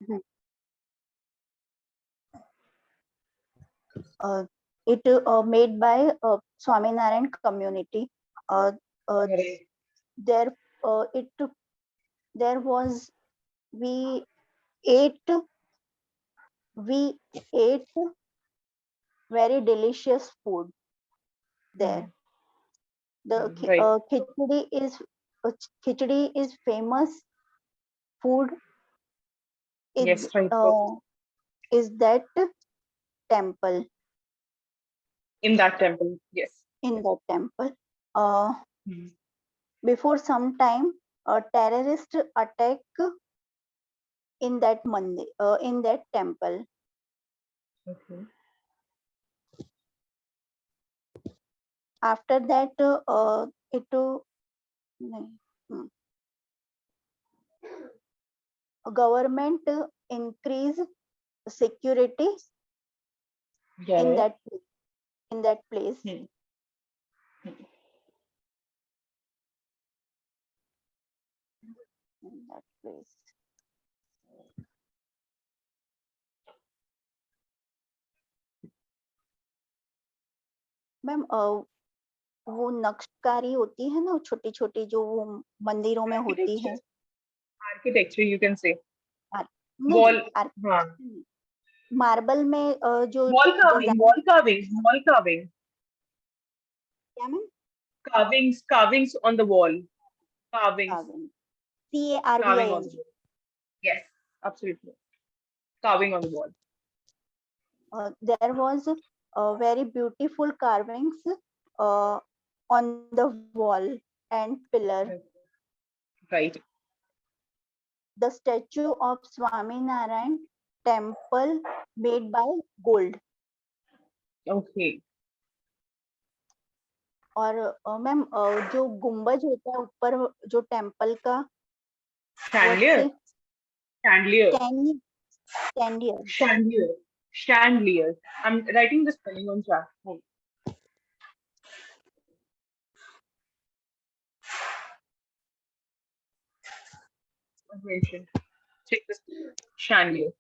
Mhm. It made by Swaminarayan community. Uh, uh, Correct. there it there was we ate we ate very delicious food there. Hmm. The Right. khichdi is famous food in Yes, right. Right. is that temple In that temple. Yes. in that temple. Uh, Hmm. before some time, a terrorist attack in that mandir, in that temple. Okay. After that, it nahi, hmm, government increase security in Correct. that place Hmm. in that place. Ma'am वो नक्शकारी होती है ना छोटी छोटी जो वो मंदिरों में होती Architecture. है Architecture, you can say. आर- नहीं Wall. हाँ. मार्बल में जो Wall carving. Design Wall carving. Wall carving. क्या ma'am Carvings. Carvings on the wall. Carvings. CARVING Carving on the wall. Yes. Absolutely. Carving on the wall. there was very beautiful carvings uh, on the wall and pillar. Right. The statue of Swaminarayan temple made by gold. Okay. और ma'am जो गुम्बज होता है ऊपर जो temple का Chandelier. Chandelier. स्टैंडियर Chandelier. Chandelier. I'm writing the spelling on chat. Oh, mention. Check this. Chandelier.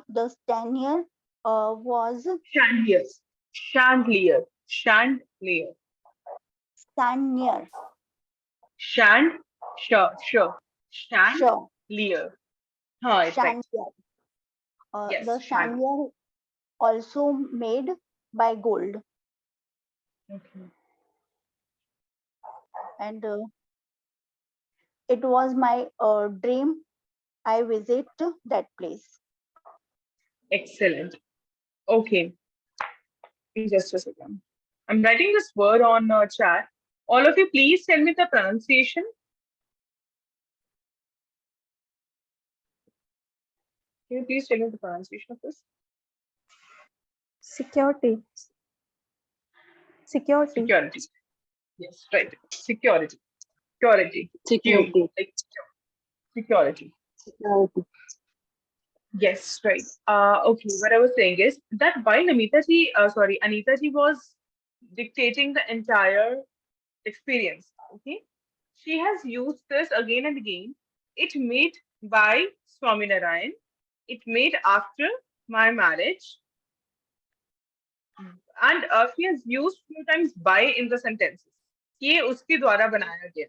the स्टैंडियर was Chandelier. Chandelier. Chandelier. स्टैंडियर Shand. Sure. Sure. sure Chandelier. Huh, it's right. shandier the Yes. Chandelier. shandier also made by gold Okay. and it was my dream I visit that place. Excellent. Okay. Just a second. I'm writing this word on chat. All of you, please tell me the pronunciation. Can you please tell me the pronunciation of this? Security. Security. Security. Yes, right. Security. Security. Q. Security. Like security. Security. Yes, right. Okay, what I was saying is that while Anita ji was dictating the entire experience, okay, she has used this again and again. It made by Swaminarayan. It made after my marriage. And she has used few times by in the sentences. ये उसके द्वारा बनाया गया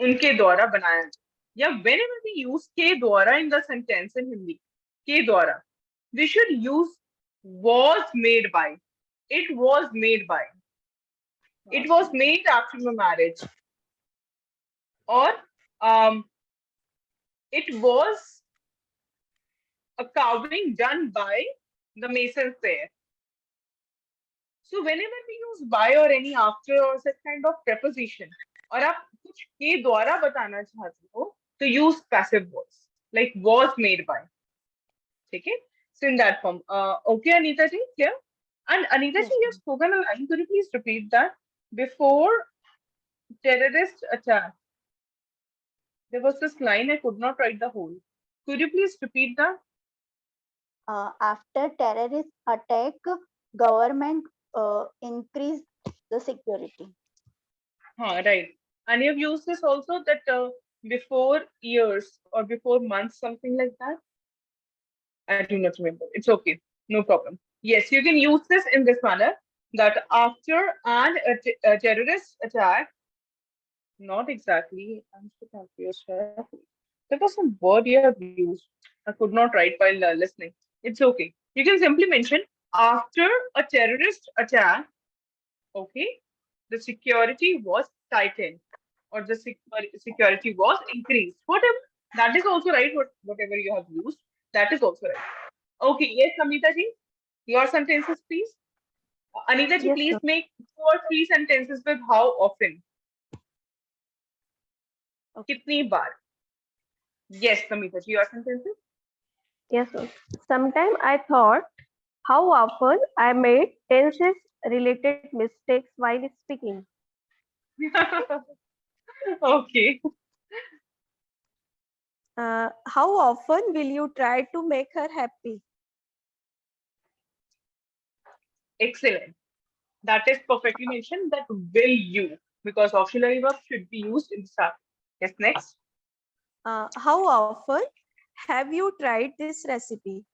उनके द्वारा बनाया गया या whenever we use के द्वारा in the sentence in Hindi के द्वारा we should use was made by it was made by it was made after my marriage or um, it was a carving done by the masons there. So whenever we use by or any after or such kind of preposition और आप कुछ के द्वारा बताना चाहते हो तो use passive voice like was made by. ठीक है? So in that form. Okay, Anita ji, clear? And Anita Yes, ji, you have spoken a line. Could you please repeat that? Before terrorist attack, there was this line I could not write the whole. Could you please repeat that? after terrorist attack, government increase the security. Right. And you've used this also that before years or before months, something like that. I do not remember. It's okay. No problem. Yes, you can use this in this manner that after a terrorist attack, not exactly, I'm so confused here. There was some word you have used. I could not write while listening. It's okay. You can simply mention after a terrorist attack, okay, the security was tightened or the security was increased. Whatever. That is also right. Whatever you have used, that is also right. Okay, yes, Amita ji, your sentences, please. Anita ji, Yes, please sir. make 2 or 3 sentences with how often. Okay. Kitni baar? Yes, Amita ji, your sentences. Yes, sir. Sometime I thought how often I made tenses related mistakes while speaking. Okay, How often will you try to make her happy? excellent. That is perfectly mentioned. That will you because auxiliary verb should be used in the start. Yes, next. How often have you tried this recipe?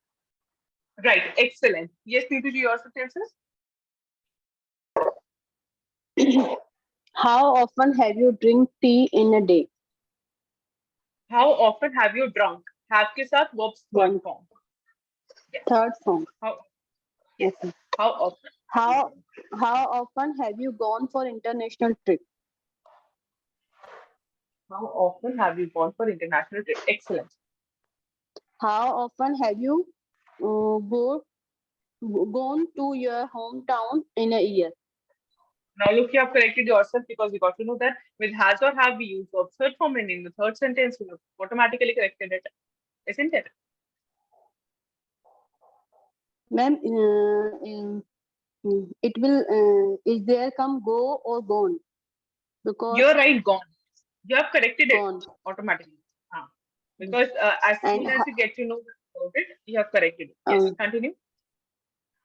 Right, excellent. Yes, Neetu ji, your sentences. How often have you drink tea in a day? How often have you drunk? Have के साथ verbs third One form. Yes. third form. How? Yes. Okay. How often have you How drunk? how often have you gone for international trip? How often have you gone for international trip? Excellent. How often have you gone to your hometown in a year? Now look, you have corrected yourself because you got to know that with has or have we use verbs third form and in the third sentence you have automatically corrected it, isn't it? Ma'am, it will is there come go or gone? Because You're right, gone. You have corrected it gone. automatically. Ah. Yes. Because as And soon as you get to know about it, you have corrected it. Yes, uh, continue.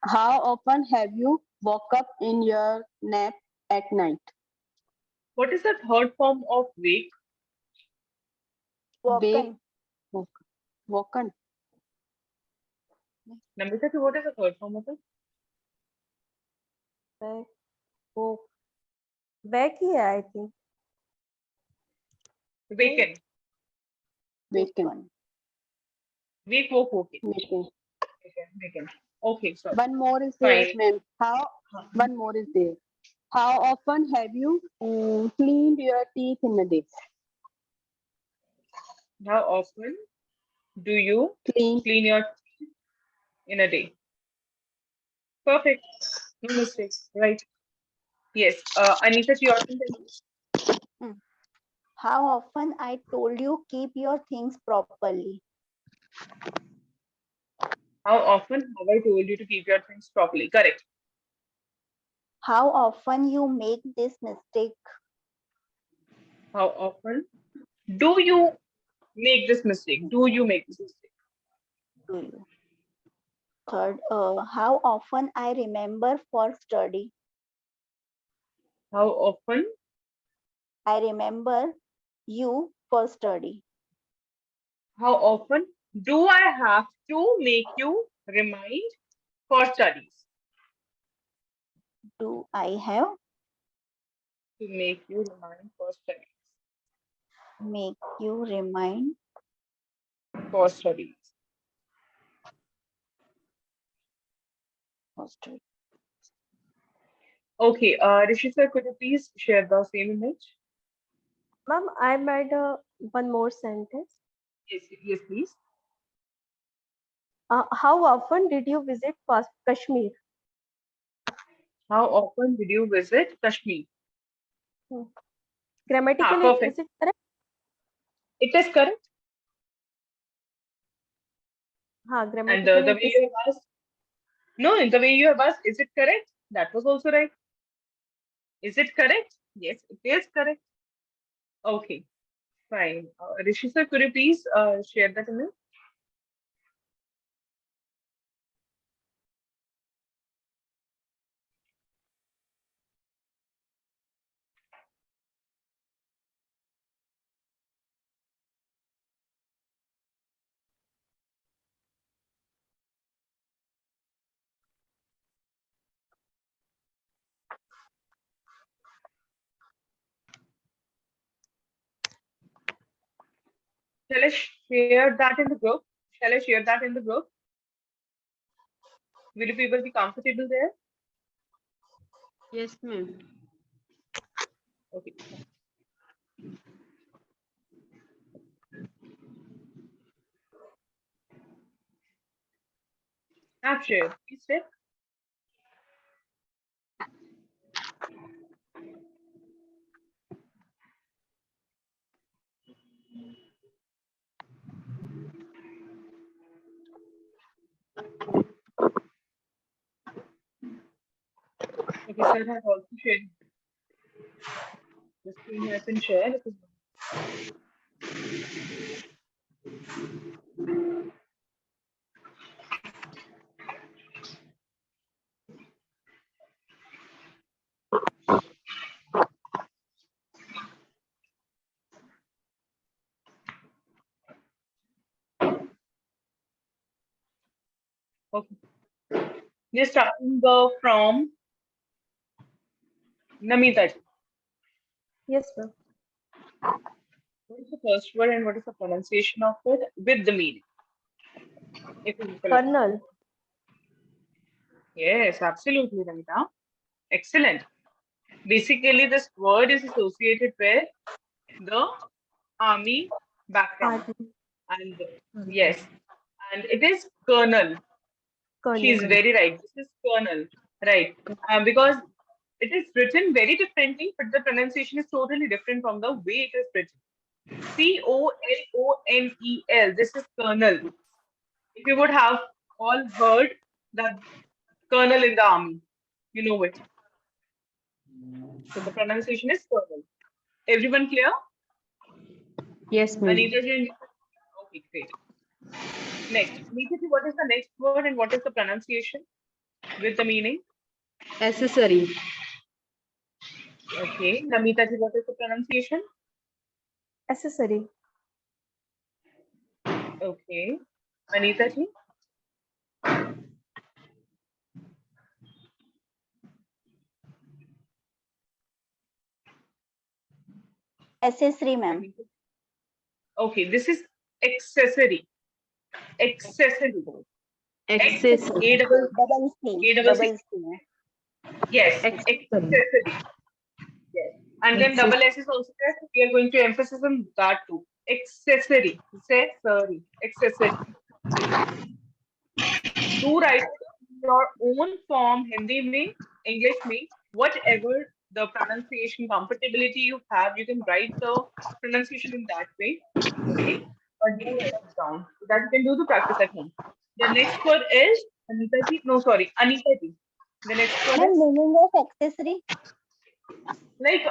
how often have you woke up in your nap at night? What is the third form of wake? Wake, Woken. woken. Namita, what is the third form of it? Back, woke. Back ही है, I think. नहीं? Waken. Waken. Woken. Wake, woke, okay. Waken. Waken. Okay, sorry. One more is there, Fine. ma'am. One more is there. How often have you cleaned your teeth in a day? How often do you Clean. clean your teeth in a day? Perfect. No mistakes. Right. Yes. Anita, to your sentence. Hmm. How often I told you keep your things properly? How often have I told you to keep your things properly? Correct. How often you make this mistake? How often do you make this mistake? Do you make this mistake? Do you? Third, how often I remember for study? How often? I remember you for study. How often do I have to make you remind for studies? Do I have To make you remind for studies. make you remind? For studies. For study? Okay, Rishi sir, could you please share the same image? Ma'am, I made one more sentence. Yes, yes, please. How often did you visit Kashmir? How often did you visit Kashmir? Hmm. Ah, Grammatically, is perfect. it correct? It is correct. हाँ, And grammatically the it way is. you have asked, no, in the way you have asked, is it correct? That was also right. Is it correct? Yes, it is correct. Okay, fine. Rishi sir, could you please share that image? Shall I share that in the group? Shall I share that in the group? Will you people be comfortable there? Yes, ma'am. Okay. I've shared. Please check. Okay, sir has also shared. The screen has been shared. Okay. We're starting from Namita. Yes, ma'am. What is the first word and what is the pronunciation of it with the meaning? If you recollect. Colonel. Yes, absolutely, Namita. Excellent. Basically, this word is associated with the army background. Army. And yes, and it is colonel. She's Colonel. very right. This is colonel, right? Because it is written very differently, but the pronunciation is totally different from the way it is written. Colonel. This is colonel. If you would have all heard that colonel in the army, you know it. So the pronunciation is colonel. Everyone clear? Yes, ma'am. Anita ji, okay, great. Next, Anita ji, what is the next word and what is the pronunciation with the meaning? Accessory. Okay, Namita ji, what is the pronunciation? Accessory. Okay, Anita ji. accessory, ma'am. Okay, this is accessory. Accessory. Accessory. A double Double C. A double C. Double C. Yes, Accessory. accessory. Yes. And then double S is also there. So we are going to emphasis on that too. Accessory. Accessory. Accessory. Do write it in your own form, Hindi mein, English mein, whatever the pronunciation compatibility you have, you can write the pronunciation in that way. Okay. But do write it down so that you can do the practice at home. The next word is Anita ji. No, sorry, Anita ji. The next word Ma'am, is meaning of accessory? like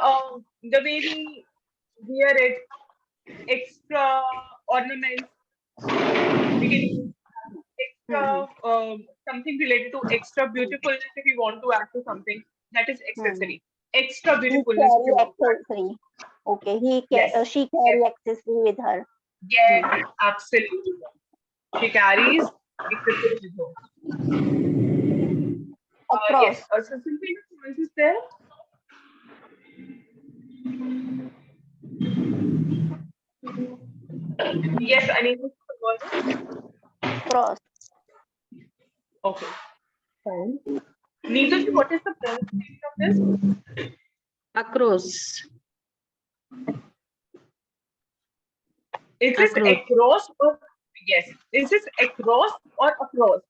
the way we wear it, extra ornaments. We can use Hmm. extra something related to extra beautifulness if you want to add to something. That is Hmm. accessory. Extra He beautifulness if carry you want to add. accessory. Okay. Yes, She yes, carry accessory with her. yes, absolutely. She carries accessory with her. Yes, Across. so something is there. Yes, I need to Cross. Okay, fine. Neither what is the pronunciation of this? Across. Is this Across. across or yes? Is this across or across?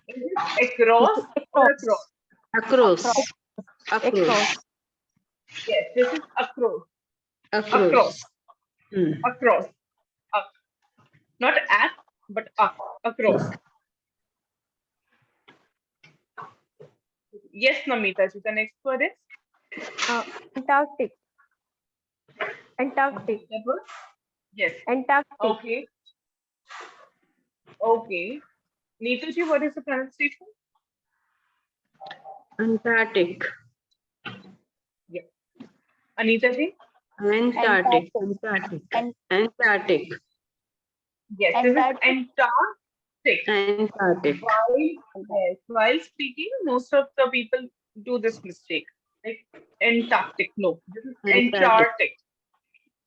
Is this across or across? Across. Across. Across. Yes, this is across. Across. Across. Hmm. Across. Up. Not at, but up. Across. Yes, Namita ji. The next word is Antarctic. Antarctic. that word? Yes. Antarctic. Okay. Okay. Neeta ji, what is the pronunciation? Antarctic. Yeah. Anita ji? Antarctic. Antarctic. Antarctic. And Antarctic. Yes, this is Antarctic. Antarctic. Antarctic. While speaking, most of the people do this mistake. Like Antarctic. No, this is Antarctic. Antarctic.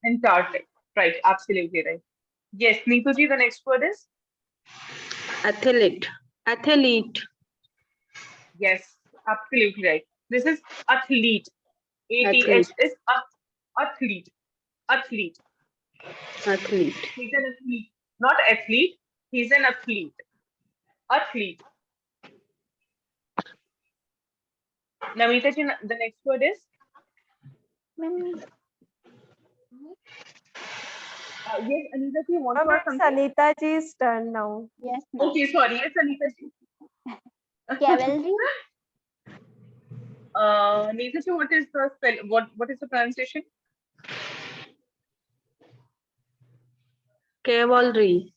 Antarctic. Right, absolutely right. Yes, Neetuji, the next word is? Athlete. Athlete. Yes, absolutely right. This is athlete. ATH Athlete. is athlete. Athlete. Athlete. He's an athlete. Not athlete. He's an athlete. Athlete. Namita ji, the next word is? Ma'am, Yes, Anita ji, want to Ma'am, ask it's something? Anita ji's turn now. yes, ma'am. Okay, sorry. Yes, Anita ji. Cavalry, Anita ji, what is the spell? What is the pronunciation? Cavalry.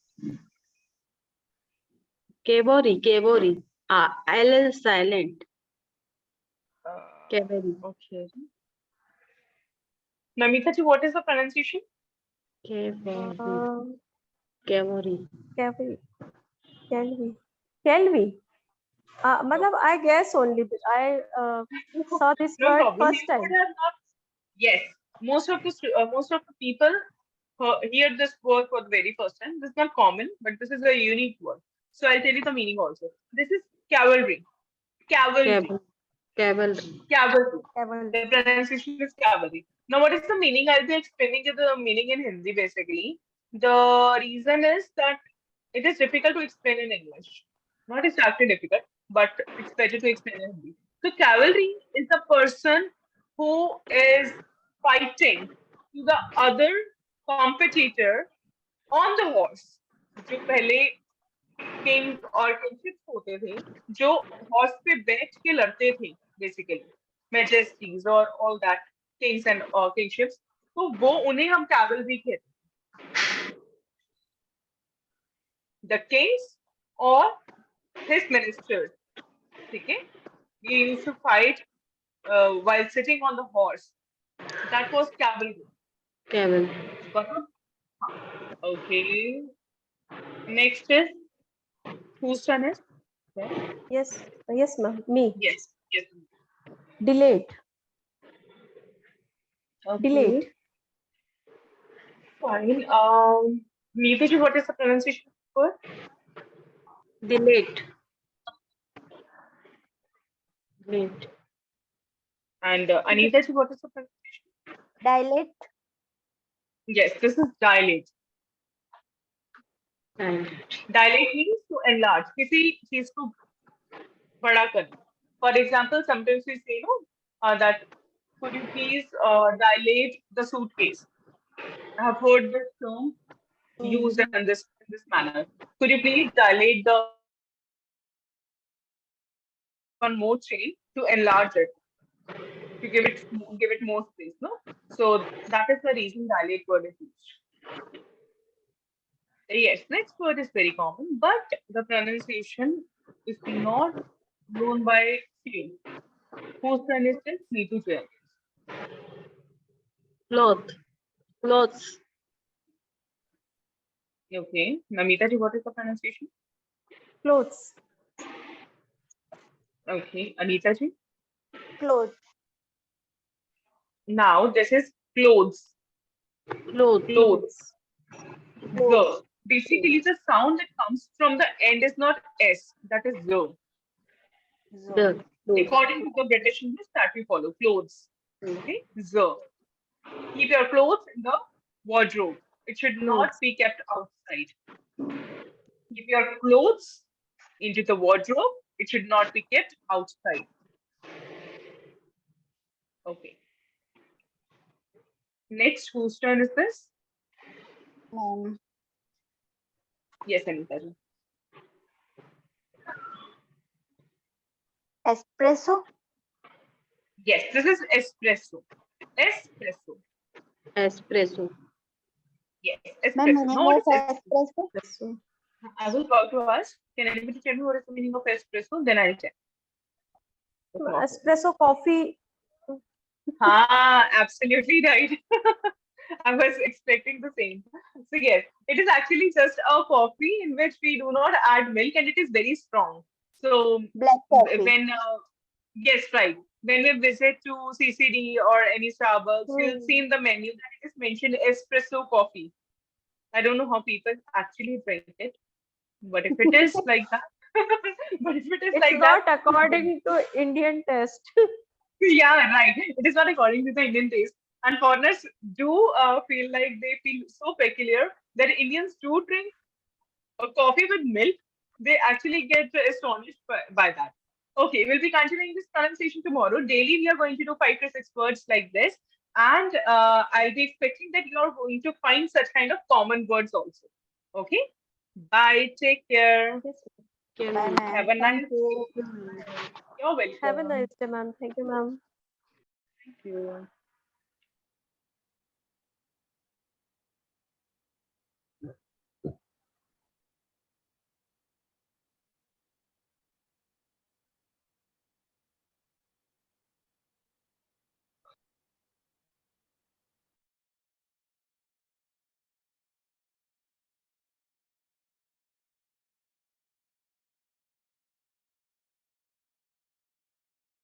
Cavalry. Cavalry. L is silent. Cavalry. Okay. Namita ji, what is the pronunciation? Cavalry. Um, Cavalry. Kelvi. Kelvi. Kelvi. Matlab, I guess only. I saw this No word problem. first You would time. have not. Yes, most of the people hear this word for the very first time. This is not common, but this is a unique word. So I'll tell you the meaning also. This is cavalry. Cavalry. Cavalry. Cavalry. Cavalry. Cavalry. The pronunciation is cavalry. Now, what is the meaning? I'll be explaining you the meaning in Hindi basically. The reason is that it is difficult to explain in English. Not exactly difficult, but it's better to explain in Hindi. So, cavalry is the person who is fighting to the other competitor on the horse. जो पहले king और किंगशिप्स होते थे जो horse पे बैठ के लड़ते थे बेसिकली मैजेस्टीज और ऑल दैट किंग्स एंड किंगशिप्स तो वो उन्हें हम कैवलरी कहते हैं द किंग्स और हिज मिनिस्टर्स ठीक है he used to fight while sitting on the horse that was cavalry Cavalry. got it? Okay, next is whose turn is yeah. Yes. Yes, ma'am. Me. Yes, yes. Delayed. Okay. Delayed. Fine. Neetaji, what is the pronunciation for? Delete. Delete. And Anitaji, what is the pronunciation? dilate, Yes, this is dilate. And Dilate means to enlarge. किसी चीज को बड़ा करना. For example, sometimes we say, no, that could you please dilate the suitcase? I have heard this term used in this manner. Could you please dilate the one more chain to enlarge it, to give it more space, no? So that is the reason dilate word is used. Yes, next word is very common, but the pronunciation is not known by few. Whose turn is this? Neetu Jain. cloth. Clothes. Okay. Namita ji, what is the pronunciation? Clothes. Okay. Anita ji. clothes, Now this is clothes. Clothes. Clothes. clothes, The. Basically, the sound that comes from the end is not S. That is the. The. Clothes. According to the British English that we follow. Clothes. Okay. The. Keep your clothes in the wardrobe. It should not Clothes. be kept outside. Keep your clothes into the wardrobe. It should not be kept outside. Okay. Next, whose turn is this? ma'am. Yes, Anita ji. Espresso, Yes, this is espresso. Espresso. Espresso. Yes, ma'am, espresso. meaning Now what of is espresso? espresso, I was about to ask, can anybody tell me what is the meaning of espresso? Then I'll tell. Espresso coffee. Absolutely right. I was expecting the same. So yes, it is actually just a coffee in which we do not add milk and it is very strong. So black coffee, when yes, right. when we visit to CCD or any Starbucks, you'll see Hmm. in the menu that it is mentioned espresso coffee. I don't know how people actually drink it, but if it is like that, but if it is It's like that, not according to Indian taste. yeah, right. It is not according to the Indian taste. And foreigners do feel like they feel so peculiar that Indians do drink coffee with milk. They actually get astonished by that. Okay, we'll be continuing this conversation tomorrow. Daily, we are going to do 5 to 6 words like this. And I'll be expecting that you are going to find such kind of common words also. Okay? Bye. Take care. Yes. Bye, Have ma'am. a Thank nice you. You're Have a welcome. nice day, ma'am. Thank you, ma'am. Thank you.